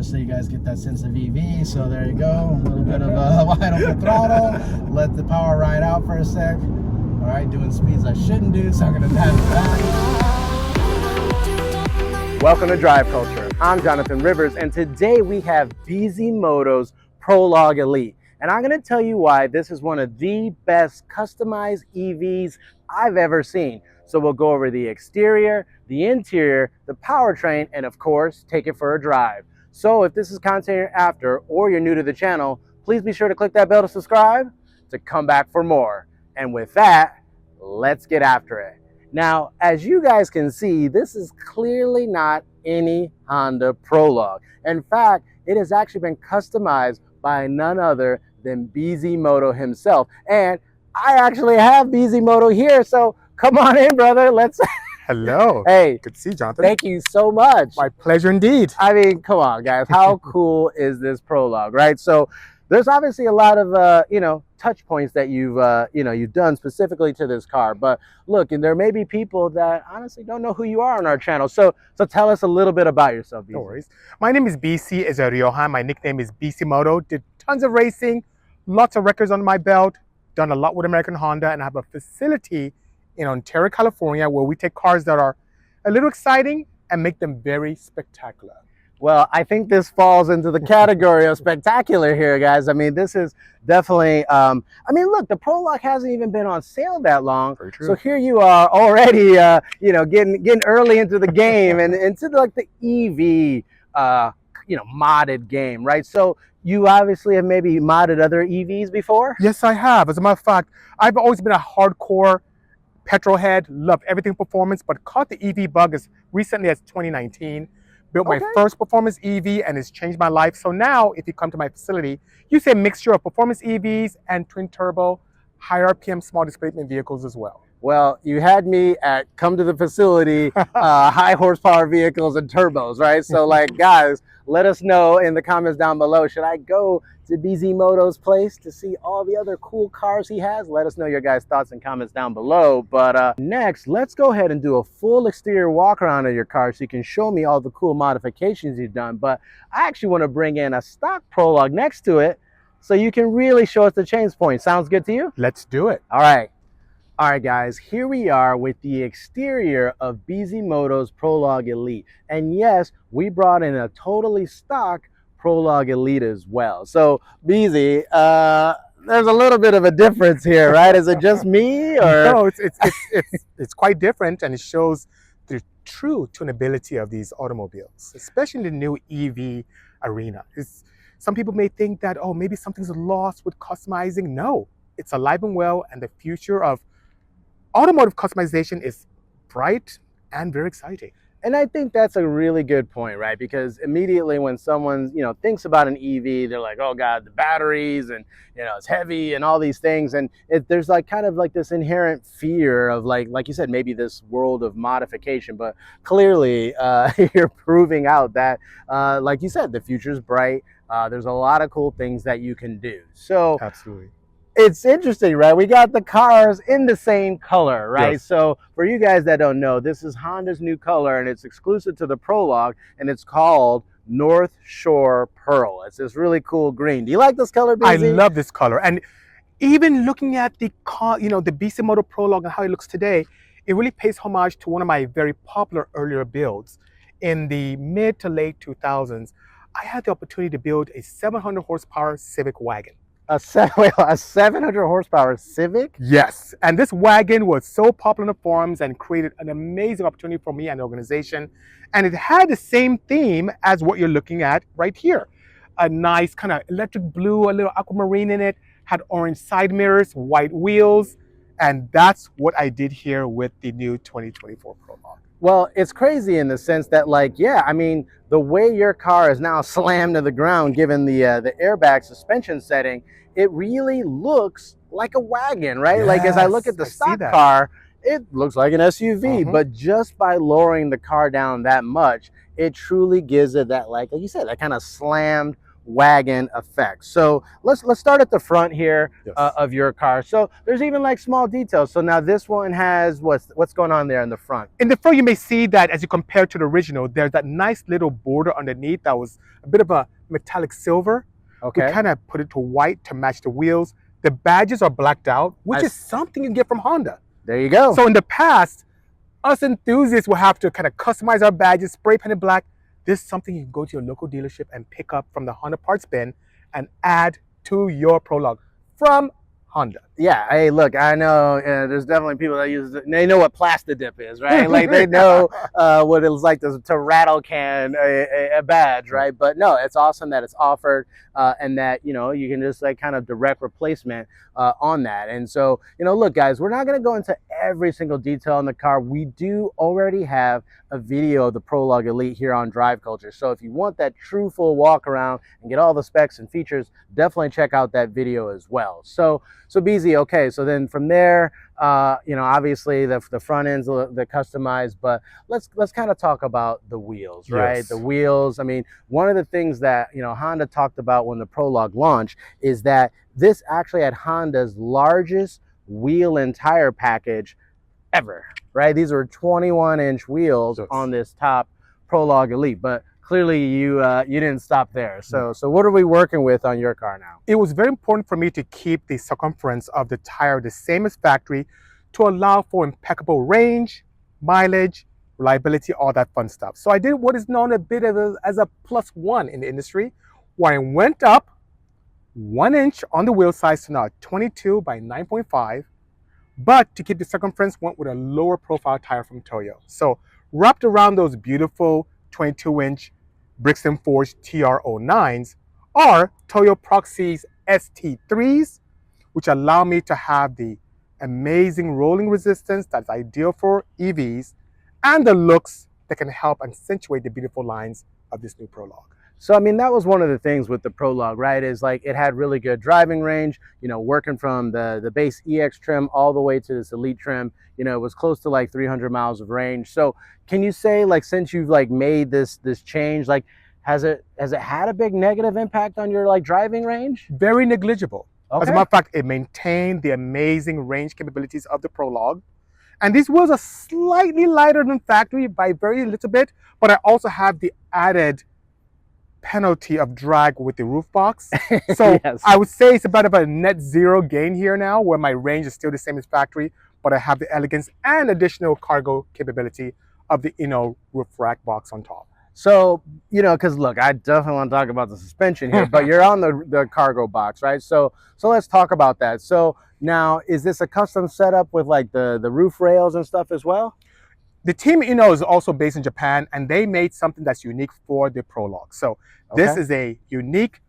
just so you guys get that sense of EV. So there you go, a little bit of a wide open throttle. Let the power ride out for a sec. All right, doing speeds I shouldn't do, so I'm gonna dive it back. Welcome to Drive Culture. I'm Jonathan Rivers, and today we have Bisimoto's Prologue Elite. And I'm gonna tell you why this is one of the best customized EVs I've ever seen. So we'll go over the exterior, the interior, the powertrain, and of course, take it for a drive. So if this is content you're after, or you're new to the channel, please be sure to click that bell to subscribe to come back for more. And with that, let's get after it. Now, as you guys can see, this is clearly not any Honda Prologue. In fact, it has actually been customized by none other than Bisimoto himself. And I actually have Bisimoto here, so come on in, brother. Let's... Hello. Hey. Good to see you, Jonathan. Thank you so much. My pleasure indeed. I mean, come on, guys. How cool is this Prologue, right? So there's obviously a lot of, touch points that you've done specifically to this car. But look, and there may be people that honestly don't know who you are on our channel. So tell us a little bit about yourself, BC. No worries. My name is BC Rioja. My nickname is Bisimoto. Did tons of racing, lots of records on my belt, done a lot with American Honda, and I have a facility in Ontario, California, where we take cars that are a little exciting and make them very spectacular. Well, I think this falls into the category of spectacular here, guys. I mean, this is definitely, look, the Prologue hasn't even been on sale that long. Very true. So here you are already, getting early into the game and into like the EV, modded game, right? So you obviously have maybe modded other EVs before? Yes, I have. As a matter of fact, I've always been a hardcore petrol head, loved everything performance, but caught the EV bug as recently as 2019. Built my first performance EV and it's changed my life. So now if you come to my facility, you see a mixture of performance EVs and twin turbo, high RPM small displacement vehicles as well. Well, you had me at come to the facility, high horsepower vehicles and turbos, right? So like, guys, let us know in the comments down below. Should I go to Bisimoto's place to see all the other cool cars he has? Let us know your guys' thoughts and comments down below. But next, let's go ahead and do a full exterior walk around of your car so you can show me all the cool modifications you've done. But I actually want to bring in a stock Prologue next to it so you can really show us the change points. Sounds good to you? Let's do it. All right. All right, guys, here we are with the exterior of Bisimoto's Prologue Elite. And yes, we brought in a totally stock Prologue Elite as well. So, BZ, there's a little bit of a difference here, right? Is it just me, or? No, it's quite different, and it shows the true tunability of these automobiles, especially in the new EV arena. Some people may think that, oh, maybe something's lost with customizing. No, it's alive and well, and the future of automotive customization is bright and very exciting. And I think that's a really good point, right? Because immediately when someone, thinks about an EV, they're like, oh God, the batteries and, it's heavy and all these things. And there's like kind of like this inherent fear of like you said, maybe this world of modification, but clearly you're proving out that, like you said, the future's bright. There's a lot of cool things that you can do. So absolutely. It's interesting, right? We got the cars in the same color, right? Yes. So for you guys that don't know, this is Honda's new color and it's exclusive to the Prologue and it's called North Shore Pearl. It's this really cool green. Do you like this color, BZ? I love this color. And even looking at the Bisimoto Prologue and how it looks today, it really pays homage to one of my very popular earlier builds. In the mid to late 2000s, I had the opportunity to build a 700 horsepower Civic wagon. A 700 horsepower Civic? Yes, and this wagon was so popular in the forums and created an amazing opportunity for me and the organization. And it had the same theme as what you're looking at right here. A nice kind of electric blue, a little aquamarine in it, had orange side mirrors, white wheels, and that's what I did here with the new 2024 Prologue. Well, it's crazy in the sense that, the way your car is now slammed to the ground, given the airbag suspension setting, it really looks like a wagon, right? Yes, like as I look at the stock car, it looks like an SUV, but just by lowering the car down that much, it truly gives it that, like you said, that kind of slammed wagon effect. So let's start at the front here Yes. of your car. So there's even like small details. So now this one has what's going on there in the front. In the front, you may see that as you compare to the original, there's that nice little border underneath that was a bit of a metallic silver. Okay. We kind of put it to white to match the wheels. The badges are blacked out, which is something you can get from Honda. There you go. So in the past, us enthusiasts will have to kind of customize our badges, spray paint it black. This is something you can go to your local dealership and pick up from the Honda parts bin and add to your Prologue from Honda. Yeah, hey, look, I know there's definitely people that use it. They know what plastic dip is, right? Like they know what it's like to rattle can a badge, right? But no, it's awesome that it's offered and that, you know, you can just like kind of direct replacement on that. And so, you know, look, guys, we're not going to go into every single detail in the car. We do already have a video of the Prologue Elite here on Drive Culture. So if you want that true full walk around and get all the specs and features, definitely check out that video as well. So BZ, okay, so then from there, you know, obviously the front end's the customized, but let's kind of talk about the wheels, right? Yes. The wheels. I mean, one of the things that, you know, Honda talked about when the Prologue launched is that this actually had Honda's largest wheel and tire package ever, right? These are 21-inch wheels on this top Prologue Elite, but clearly you didn't stop there. So what are we working with on your car now? It was very important for me to keep the circumference of the tire the same as factory to allow for impeccable range, mileage, reliability, all that fun stuff. So I did what is known a bit as a +1 in the industry, where I went up 1 inch on the wheel size to now 22 by 9.5, but to keep the circumference, went with a lower profile tire from Toyo. So wrapped around those beautiful 22-inch Brixton Forged TR09s are Toyo Proxys ST3s, which allow me to have the amazing rolling resistance that's ideal for EVs and the looks that can help accentuate the beautiful lines of this new Prologue. So, I mean, that was one of the things with the Prologue, right? Is like it had really good driving range, you know, working from the base EX trim all the way to this Elite trim, you know, it was close to like 300 miles of range. So can you say, like, since you've like made this change, like, has it had a big negative impact on your like driving range? Very negligible. Okay. As a matter of fact, it maintained the amazing range capabilities of the Prologue. And these wheels are slightly lighter than factory by very little bit, but I also have the added penalty of drag with the roof box. So yes. I would say it's about a net zero gain here now, where my range is still the same as factory, but I have the elegance and additional cargo capability of the roof rack box on top. So, you know, because look, I definitely want to talk about the suspension here, but you're on the cargo box, right? So let's talk about that. So now, is this a custom setup with like the roof rails and stuff as well? The team is also based in Japan, and they made something that's unique for the Prologue. So this is a unique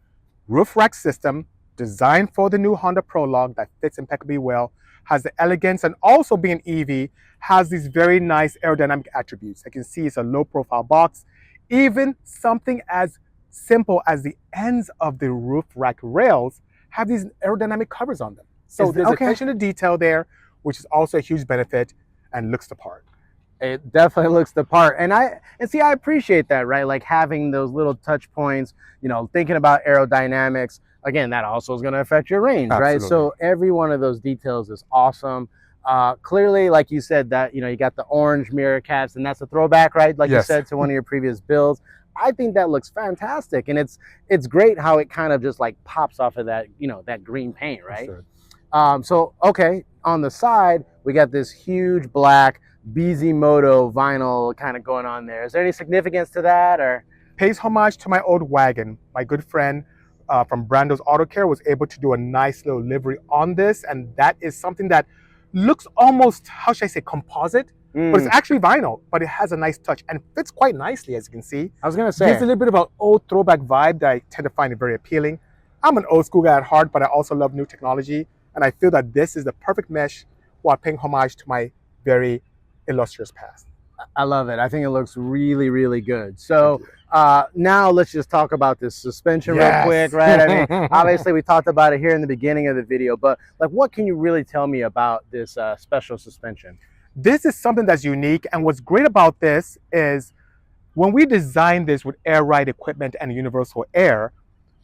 roof rack system designed for the new Honda Prologue that fits impeccably well, has the elegance, and also being EV, has these very nice aerodynamic attributes. I can see it's a low profile box. Even something as simple as the ends of the roof rack rails have these aerodynamic covers on them. So there's attention to detail there, which is also a huge benefit and looks the part. It definitely looks the part. And see, I appreciate that, right? Like having those little touch points, you know, thinking about aerodynamics. Again, that also is going to affect your range, right? So every one of those details is awesome. Clearly, like you said, that, you know, you got the orange mirror caps, and that's a throwback, right? Like you said, to one of your previous builds. I think that looks fantastic. And it's great how it kind of just like pops off of that, you know, that green paint, right? So, okay, on the side, we got this huge black Bisimoto vinyl kind of going on there. Is there any significance to that, or? Pays homage to my old wagon. My good friend from Brando's Auto Care was able to do a nice little livery on this, and that is something that looks almost, how should I say, composite, but it's actually vinyl, but it has a nice touch and fits quite nicely, as you can see. I was going to say. Gives a little bit of an old throwback vibe that I tend to find it very appealing. I'm an old school guy at heart, but I also love new technology, and I feel that this is the perfect mesh while paying homage to my very illustrious past. I love it. I think it looks really, really good. So now let's just talk about this suspension real quick, right? I mean, obviously we talked about it here in the beginning of the video, but like, what can you really tell me about this special suspension? This is something that's unique, and what's great about this is when we designed this with air ride equipment and universal air,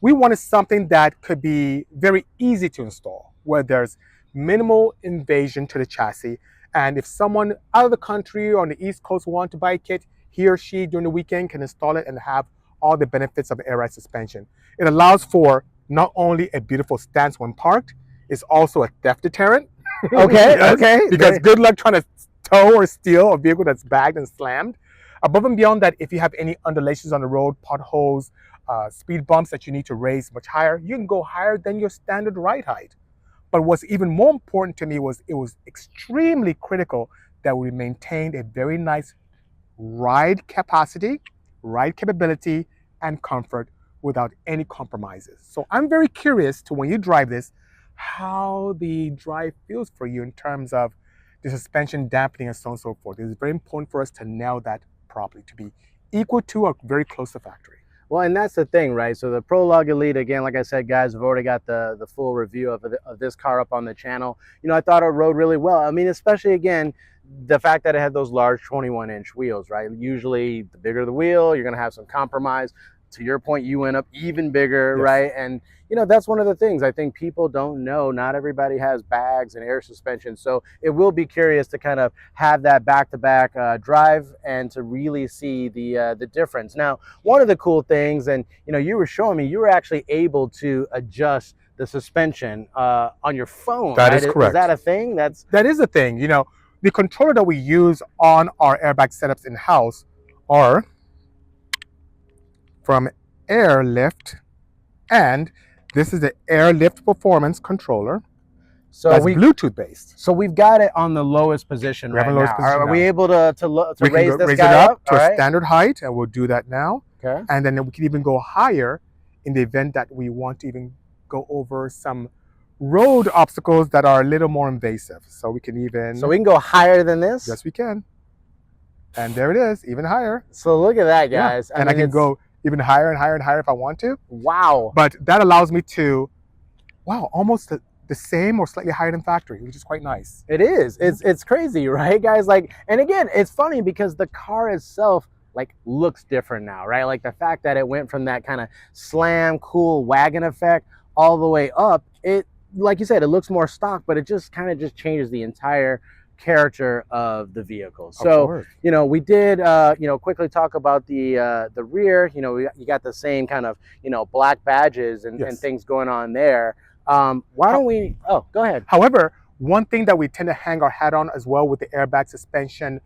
we wanted something that could be very easy to install, where there's minimal invasion to the chassis. And if someone out of the country or on the East Coast want to buy a kit, he or she during the weekend can install it and have all the benefits of air ride suspension. It allows for not only a beautiful stance when parked, it's also a theft deterrent. Okay, Yes, okay. because good luck trying to tow or steal a vehicle that's bagged and slammed. Above and beyond that, if you have any undulations on the road, potholes, speed bumps that you need to raise much higher, you can go higher than your standard ride height. But what's even more important to me was it was extremely critical that we maintained a very nice ride capacity, ride capability, and comfort without any compromises. So I'm very curious to, when you drive this, how the drive feels for you in terms of the suspension dampening and so on and so forth. It's very important for us to nail that properly, to be equal to or very close to factory. Well, and that's the thing, right? So the Prologue Elite, again, like I said, guys, we've already got the full review of this car up on the channel. You know, I thought it rode really well. I mean, especially, again, the fact that it had those large 21-inch wheels, right? Usually, the bigger the wheel, you're going to have some compromise. To your point, you went up even bigger, Yes. right? And, you know, that's one of the things I think people don't know. Not everybody has bags and air suspension. So it will be curious to kind of have that back-to-back drive and to really see the difference. Now, one of the cool things, and, you know, you were showing me, you were actually able to adjust the suspension on your phone. That right? is correct. Is that a thing? That is a thing. You know, the controller that we use on our airbag setups in-house are from Airlift, and this is the Airlift Performance controller. So That's we Bluetooth based. So we've got it on the lowest position We have right the lowest now. position Are we now. able to We raise can this raise guy it up up? to All a right. standard height, and we'll do that now. Okay. And then we can even go higher in the event that we want to even go over some road obstacles that are a little more invasive. So we can even... So we can go higher than this? Yes, we can. And there it is, even higher. So look at that, guys. Yeah. And I can go even higher and higher and higher if I want to. Wow. But that allows me to, wow, almost the same or slightly higher than factory, which is quite nice. It is. It's crazy, right, guys? Like, and again, it's funny because the car itself like looks different now, right? Like the fact that it went from that kind of slam, cool wagon effect all the way up. It, like you said, it looks more stock, but it just kind of just changes the entire character of the vehicle. So, you know, we did, you know, quickly talk about the rear. You know, you got the same kind of, you know, black badges and, Yes. and things going on there. Why don't we, oh, go ahead. However, one thing that we tend to hang our hat on as well with the airbag suspension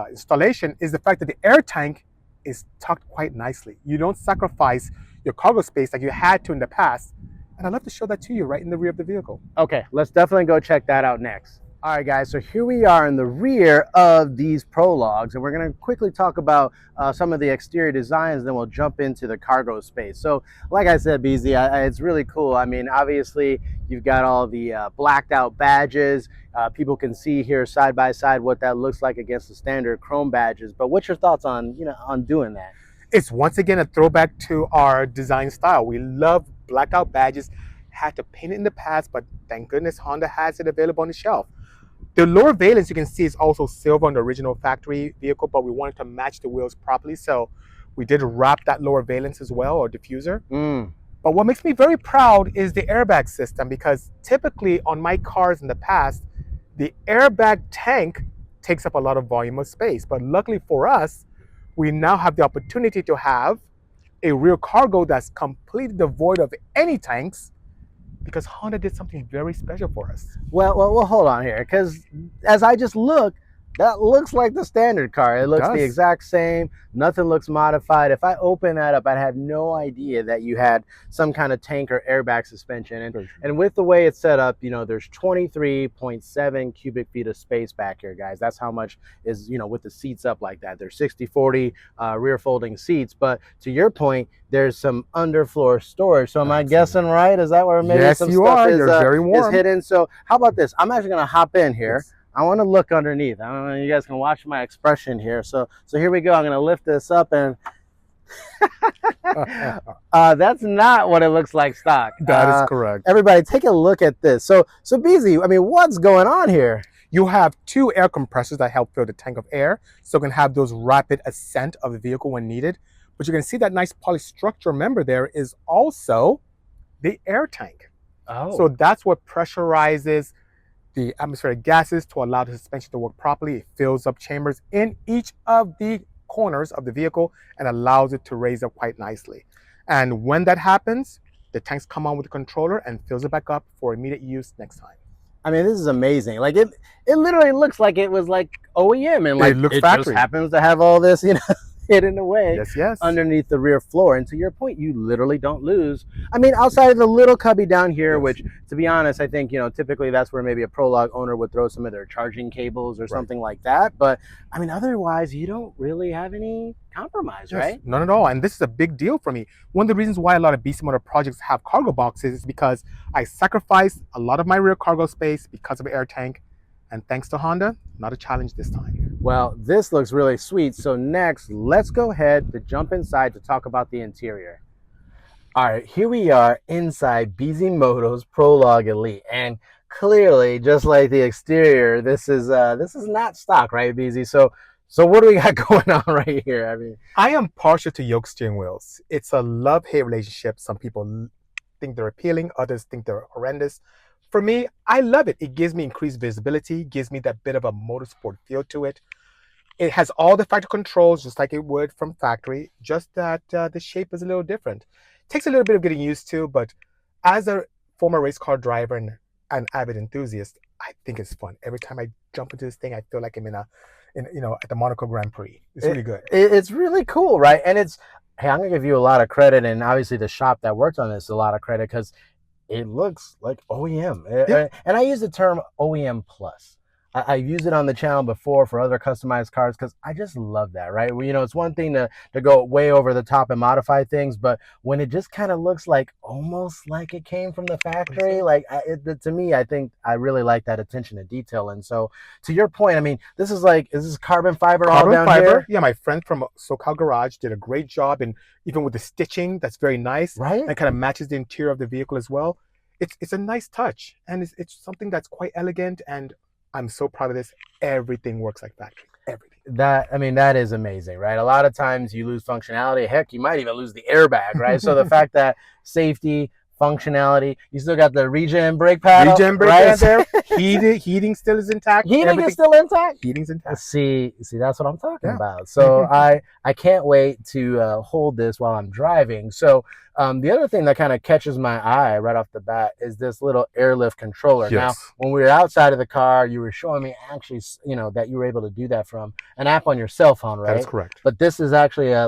installation is the fact that the air tank is tucked quite nicely. You don't sacrifice your cargo space like you had to in the past. And I'd love to show that to you right in the rear of the vehicle. Okay, let's definitely go check that out next. All right, guys, so here we are in the rear of these Prologues, and we're going to quickly talk about some of the exterior designs, then we'll jump into the cargo space. So, like I said, BZ, it's really cool. I mean, obviously, you've got all the blacked out badges. People can see here side by side what that looks like against the standard chrome badges. But what's your thoughts on, you know, on doing that? It's once again a throwback to our design style. We love blacked out badges. Had to paint it in the past, but thank goodness Honda has it available on the shelf. The lower valence you can see is also silver on the original factory vehicle, but we wanted to match the wheels properly, so we did wrap that lower valence as well, or diffuser. But what makes me very proud is the airbag system, because typically on my cars in the past, the airbag tank takes up a lot of volume of space. But luckily for us, we now have the opportunity to have a rear cargo that's completely devoid of any tanks, because Honda did something very special for us. Well, hold on here, because as I just look, that looks like the standard car. It looks the exact same. Nothing looks modified. If I open that up, I'd have no idea that you had some kind of tank or airbag suspension. And with the way it's set up, you know, there's 23.7 cubic feet of space back here, guys. That's how much is, you know, with the seats up like that. There's 60/40 rear folding seats. But to your point, there's some underfloor storage. So am I guessing right? Is that where maybe some stuff is hidden? So how about this? I'm actually going to hop in here. Yes. I want to look underneath. I don't know, you guys can watch my expression here. So here we go. I'm going to lift this up, and that's not what it looks like stock. That is correct. Everybody, take a look at this. So BZ, I mean, what's going on here? You have two air compressors that help fill the tank of air, so you can have those rapid ascent of the vehicle when needed. But you can see that nice polystructure member there is also the air tank. Oh. So that's what pressurizes the atmospheric gases to allow the suspension to work properly. It fills up chambers in each of the corners of the vehicle and allows it to raise up quite nicely. And when that happens, the tanks come on with the controller and fills it back up for immediate use next time. I mean, this is amazing. Like it literally looks like it was like OEM, and like It looks it factory. just happens to have all this, hidden away Yes. underneath the rear floor. And to your point, you literally don't lose. I mean, outside of the little cubby down here, Yes. which, to be honest, I think, typically that's where maybe a Prologue owner would throw some of their charging cables or something like that. But I mean, otherwise, you don't really have any compromise, right? None at all. And this is a big deal for me. One of the reasons why a lot of Bisimoto projects have cargo boxes is because I sacrificed a lot of my rear cargo space because of the air tank. And thanks to Honda, not a challenge this time. Well, this looks really sweet. So next, let's go ahead to jump inside to talk about the interior. All right, here we are inside Bisimoto's Prologue Elite, and clearly, just like the exterior, this is not stock, right, BZ? So what do we got going on right here? I mean, I am partial to yoke steering wheels. It's a love-hate relationship. Some people think they're appealing, others think they're horrendous. For me, I love it. It gives me increased visibility, gives me that bit of a motorsport feel to it. It has all the factory controls just like it would from factory, just that the shape is a little different. Takes a little bit of getting used to, but as a former race car driver and an avid enthusiast, I think it's fun. Every time I jump into this thing, I feel like I'm at the Monaco Grand Prix. It's really good. It's really cool, right? And hey, I'm gonna give you a lot of credit, and obviously the shop that worked on this a lot of credit, because it looks like OEM. Yeah. And I use the term OEM plus. I've used it on the channel before for other customized cars because I just love that, right? Well, it's one thing to go way over the top and modify things, but when it just kind of looks like almost like it came from the factory, like to me, I think I really like that attention to detail. And so, to your point, I mean, is this carbon fiber all down here? Yeah, my friend from SoCal Garage did a great job, and even with the stitching, that's very nice. Right. And kind of matches the interior of the vehicle as well. It's a nice touch, and it's something that's quite elegant, and I'm so proud of this. Everything works like factory. Everything. That is amazing, right? A lot of times you lose functionality. Heck, you might even lose the airbag, right? So the fact that safety, functionality, you still got the regen brake paddle. Regen brake right? there. Heating still is intact. Heating is still intact? Heating's intact. See, that's what I'm talking about. So I can't wait to hold this while I'm driving. So the other thing that kind of catches my eye right off the bat is this little airlift controller. Yes. Now, when we were outside of the car, you were showing me actually, that you were able to do that from an app on your cell phone, right? That is correct. But this is actually a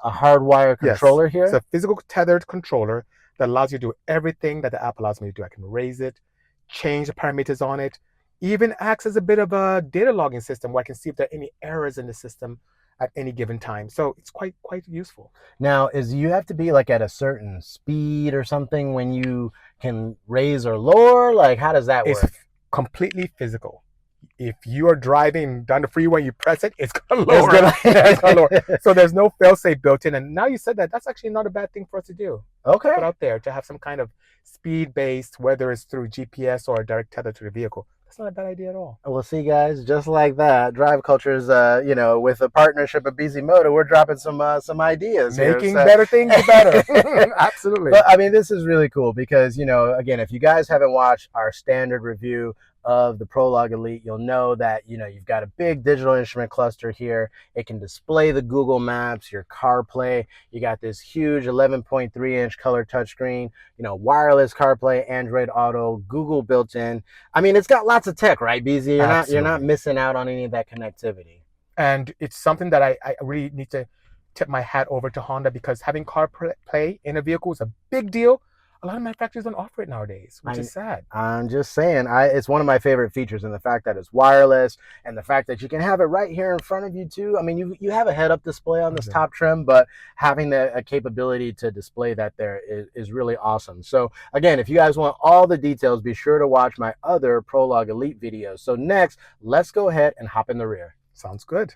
hardwire controller here? It's a physical tethered controller that allows you to do everything that the app allows me to do. I can raise it, change the parameters on it, even acts as a bit of a data logging system where I can see if there are any errors in the system at any given time. So it's quite useful. Now, you have to be like at a certain speed or something when you can raise or lower? Like, how does that work? It's completely physical. If you are driving down the freeway, you press it, it's going to lower. It's gonna lower. So there's no fail-safe built in. And now you said that, that's actually not a bad thing for us to do. Okay. Put out there to have some kind of speed-based, whether it's through GPS or a direct tether to the vehicle. That's not a bad idea at all. Well, see, guys, just like that, Drive Culture's, with a partnership of Bisimoto, we're dropping some ideas. Making better things better. Absolutely. But I mean, this is really cool because, again, if you guys haven't watched our standard review of the Prologue Elite, you'll know that, you've got a big digital instrument cluster here. It can display the Google Maps, your CarPlay. You got this huge 11.3-inch color touchscreen, wireless CarPlay, Android Auto, Google built in. I mean, it's got lots of tech, right, BZ? You're not missing out on any of that connectivity. And it's something that I really need to tip my hat over to Honda, because having CarPlay in a vehicle is a big deal. A lot of manufacturers don't offer it nowadays, which is sad. I'm just saying, it's one of my favorite features, and the fact that it's wireless and the fact that you can have it right here in front of you too. I mean, you have a head-up display on this top trim, but having the capability to display that there is really awesome. So again, if you guys want all the details, be sure to watch my other Prologue Elite videos. So next, let's go ahead and hop in the rear. Sounds good.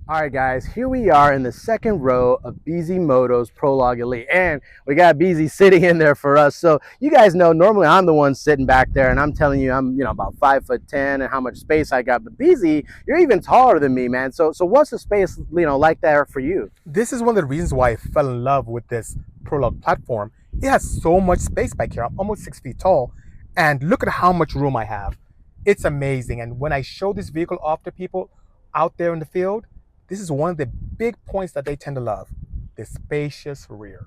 All right, guys, here we are in the second row of Bisimoto's Prologue Elite, and we got BZ sitting in there for us. So you guys know, normally I'm the one sitting back there, and I'm telling you, I'm about 5'10" and how much space I got. But BZ, you're even taller than me, man. So what's the space like that for you? This is one of the reasons why I fell in love with this Prologue platform. It has so much space back here. I'm almost 6 feet tall, and look at how much room I have. It's amazing. And when I show this vehicle off to people out there in the field, this is one of the big points that they tend to love, the spacious rear.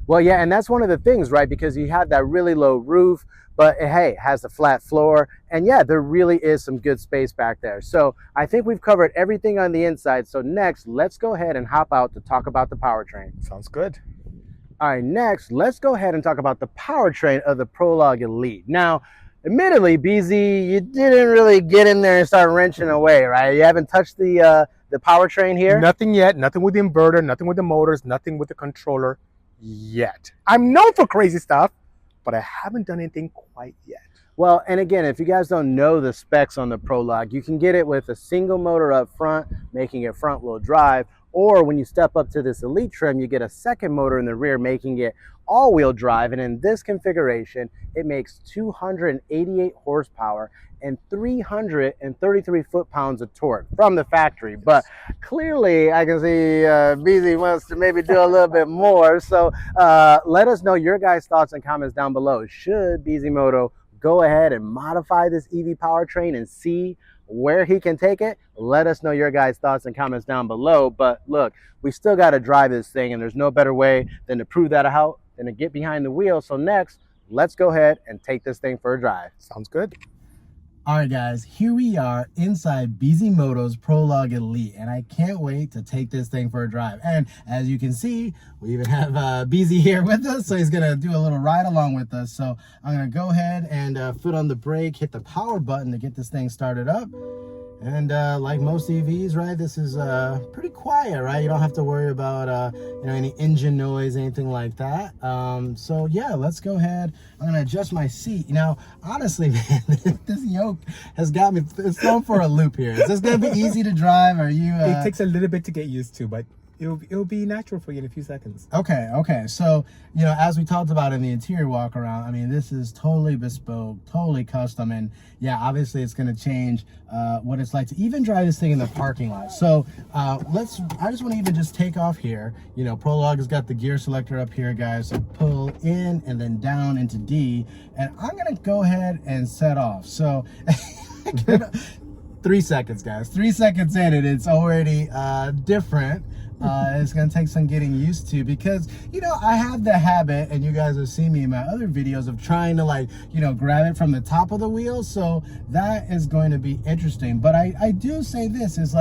Well, yeah, and that's one of the things, right? Because you have that really low roof, but hey, it has a flat floor. And yeah, there really is some good space back there. So I think we've covered everything on the inside. So next, let's go ahead and hop out to talk about the powertrain. Sounds good. All right, next, let's go ahead and talk about the powertrain of the Prologue Elite. Now, admittedly, BZ, you didn't really get in there and start wrenching away, right? You haven't touched the powertrain here? Nothing yet. Nothing with the inverter, nothing with the motors, nothing with the controller yet. I'm known for crazy stuff, but I haven't done anything quite yet. Well, and again, if you guys don't know the specs on the Prologue, you can get it with a single motor up front, making it front wheel drive, or when you step up to this Elite trim, you get a second motor in the rear, making it all-wheel drive. And in this configuration, it makes 288 horsepower and 333 foot-pounds of torque from the factory. But clearly, I can see BZ wants to maybe do a little bit more. So let us know your guys' thoughts and comments down below. Should Bisimoto go ahead and modify this EV powertrain and see where he can take it? Let us know your guys' thoughts and comments down below. But look, we still got to drive this thing, and there's no better way than to prove that out than to get behind the wheel. So next, let's go ahead and take this thing for a drive. Sounds good. All right, guys, here we are inside Bisimoto's Prologue Elite, and I can't wait to take this thing for a drive. And as you can see, we even have BZ here with us, so he's gonna do a little ride along with us. So I'm gonna go ahead and foot on the brake, hit the power button to get this thing started up. And like most EVs, right, this is pretty quiet, right? You don't have to worry about any engine noise, anything like that. So yeah, let's go ahead. I'm gonna adjust my seat. Now, honestly, man, this yoke has got me, it's thrown for a loop here. Is this gonna be easy to drive? Are you it takes a little bit to get used to, but it'll be natural for you in a few seconds. Okay. So, as we talked about in the interior walk around, I mean, this is totally bespoke, totally custom. And yeah, obviously it's going to change what it's like to even drive this thing in the parking lot. So I just want to even just take off here. Prologue has got the gear selector up here, guys. So pull in and then down into D. And I'm going to go ahead and set off. So 3 seconds, guys. 3 seconds in and it's already different. It's gonna take some getting used to, because I have the habit, and you guys have seen me in my other videos, of trying to grab it from the top of the wheel. So that is going to be interesting. But I do say this is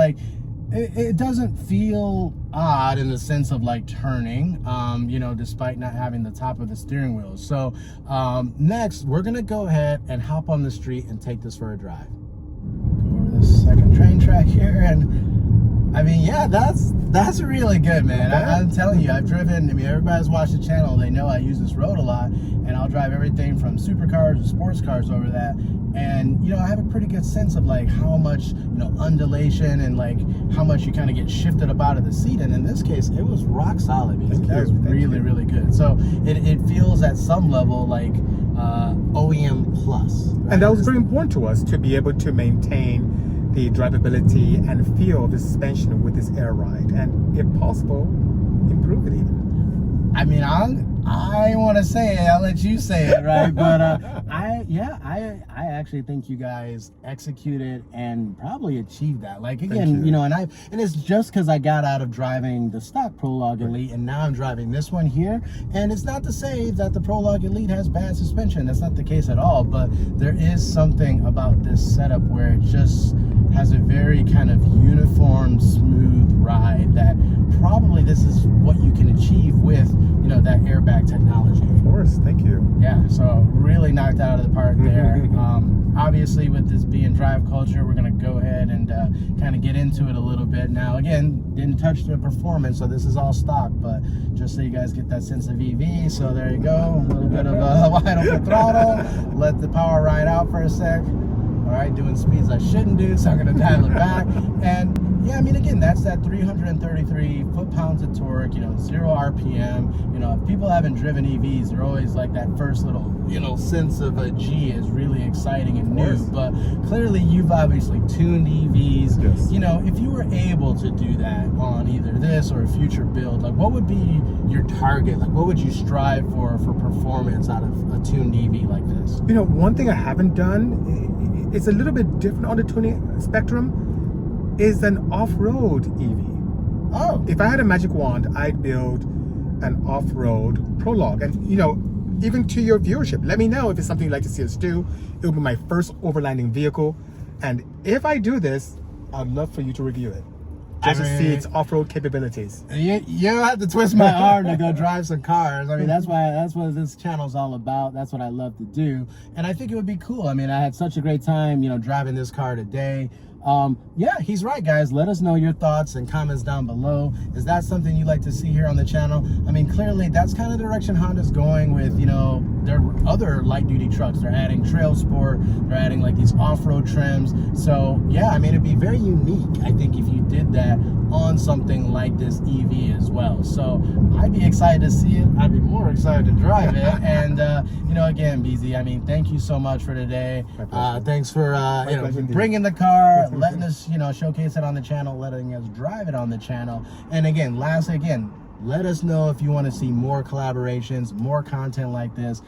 it doesn't feel odd in the sense of turning, despite not having the top of the steering wheel. So next, we're gonna go ahead and hop on the street and take this for a drive. Go over this second train track here, and I mean, yeah, that's really good, man. I'm telling you, I've driven, everybody's watched the channel, they know I use this road a lot, and I'll drive everything from supercars to sports cars over that. And, I have a pretty good sense of how much, undulation and how much you kind of get shifted up out of the seat. And in this case, it was rock solid. That was really, really good. So it feels at some level like OEM plus. Right? And that was very important to us, to be able to maintain the drivability and feel of the suspension with this air ride, and if possible, improve it even. I mean, I want to say it. I'll let you say it, right? But I actually think you guys executed and probably achieved that. Again, and it's just because I got out of driving the stock Prologue Elite, and now I'm driving this one here. And it's not to say that the Prologue Elite has bad suspension. That's not the case at all. But there is something about this setup where it just has a very kind of uniform, smooth ride that probably this is what you can achieve with that airbag technology. Of course, thank you. Yeah, so really knocked out of the park there. Obviously, with this being drive culture, we're gonna go ahead and kind of get into it a little bit. Now, again, didn't touch the performance, so this is all stock, but just so you guys get that sense of EV. So there you go, a little bit of a wide open throttle. Let the power ride out for a sec. All right? Doing speeds I shouldn't do, so I'm gonna dial it back. And yeah, I mean, again, that's that 333 foot-pounds of torque, you know, 0 RPM. You know, if people haven't driven EVs, they're always like that first little, you know, sense of a G is really exciting and new. But clearly you've obviously tuned EVs. Yes. You know, if you were able to do that on either this or a future build, like what would be your target? Like what would you strive for performance out of a tuned EV like this? You know, one thing I haven't done, it's a little bit different on the tuning spectrum, is an off-road EV. Oh. If I had a magic wand, I'd build an off-road Prologue. And you know, even to your viewership, let me know if it's something you'd like to see us do. It will be my first overlanding vehicle. And if I do this, I'd love for you to review it. Just to see its off-road capabilities. You don't have to twist my arm to go drive some cars. I mean, that's what this channel's all about. That's what I love to do. And I think it would be cool. I mean, I had such a great time, you know, driving this car today. Yeah, he's right, guys. Let us know your thoughts and comments down below. Is that something you'd like to see here on the channel? I mean, clearly that's kind of the direction Honda's going with, you know, their other light duty trucks. They're adding trail sport, they're adding like these off-road trims. So yeah, I mean, it'd be very unique, I think, if you did that on something like this EV as well. So I'd be excited to see it. I'd be more excited to drive it. And you know, again, BZ, I mean, thank you so much for today. Thanks for you know, bringing the car, letting us, you know, showcase it on the channel, letting us drive it on the channel. And again, lastly, let us know if you want to see more collaborations, more content like this.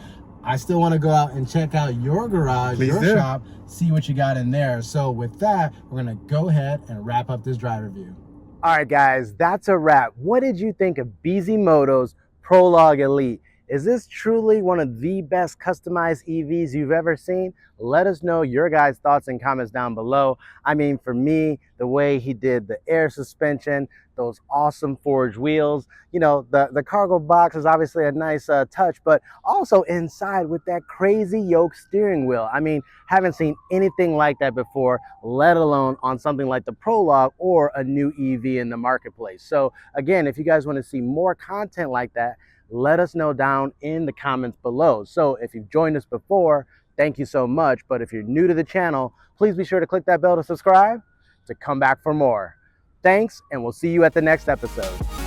I still want to go out and check out your garage, your shop, see what you got in there. So with that, we're going to go ahead and wrap up this drive review. All right, guys, that's a wrap. What did you think of Bisimoto's Prologue Elite? Is this truly one of the best customized EVs you've ever seen? Let us know your guys' thoughts and comments down below. I mean, for me, the way he did the air suspension, those awesome forged wheels, you know, the cargo box is obviously a nice touch, but also inside with that crazy yoke steering wheel. I mean, haven't seen anything like that before, let alone on something like the Prologue or a new EV in the marketplace. So again, if you guys want to see more content like that, let us know down in the comments below. So if you've joined us before, thank you so much. But if you're new to the channel, please be sure to click that bell to subscribe to come back for more. Thanks, and we'll see you at the next episode.